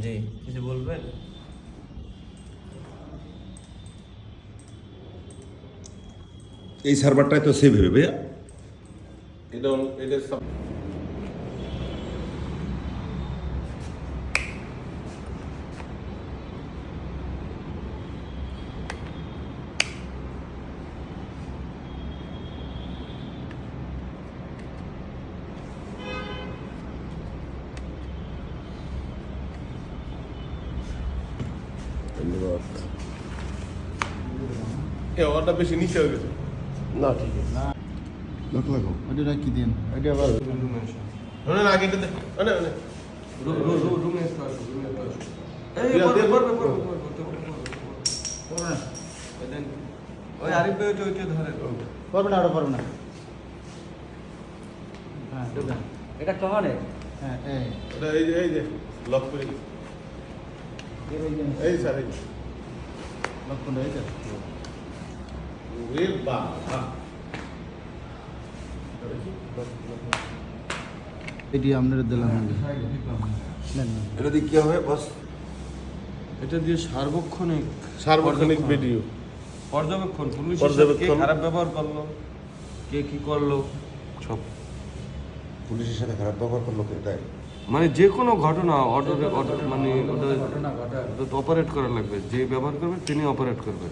জি, কিছু বলবেন? এই সার্ভারটাই তো সেভ হবে ভাইয়া। এটা ধন্যবাদ। ওটা বেশি নিচে হয়ে গেছে। না ঠিক আছে। লক লাগাও। ওটা রাখি দিন ওটা আবার শোনেন আগে এটা দেখ রুমে আসো, রুমে আসো। এই পড়বে। ওই আরিফ ভাই ওইটা ধরে। পারবে না ওটা পারবে না। হ্যাঁ এটা কহনে? হ্যাঁ এটা এই যে লক করে দিই। এই স্যার এই লক্ষণ হয়েছে ওরে বাবা এটি আপনারা দিলাম আগে এটা দিয়ে কি হবে বস? এটা দিয়ে সার্বক্ষণিক সার্বক্ষণিক ভিডিও পর্যবেক্ষণ, পুলিশের সাথে কে পর্যবেক্ষণ। খারাপ ব্যবহার করলো, কে কি করলো সব, পুলিশের সাথে খারাপ ব্যবহার করলো কে তাই? মানে যে কোনো ঘটনা মানে ওটা অপারেট করা লাগবে, যে ব্যবহার করবে তিনি অপারেট করবে।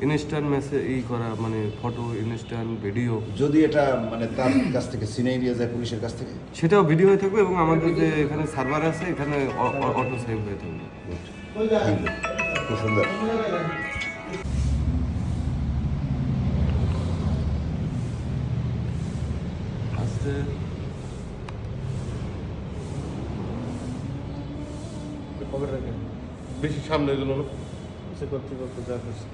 ইনস্ট্যান্ট মেসেজ করা, মানে ফটো, ইনস্ট্যান্ট ভিডিও, যদি এটা মানে তার কাছ থেকে সিনে নিয়ে যায় পুলিশের কাছ থেকে, সেটাও ভিডিও হয়ে থাকবে এবং আমাদের যে এখানে সার্ভার আছে এখানে অটো সেভ হয়ে থাকবে। খুব সুন্দর। আস্তে বেশি সামনে গেল না কর্তৃপক্ষ যা করছে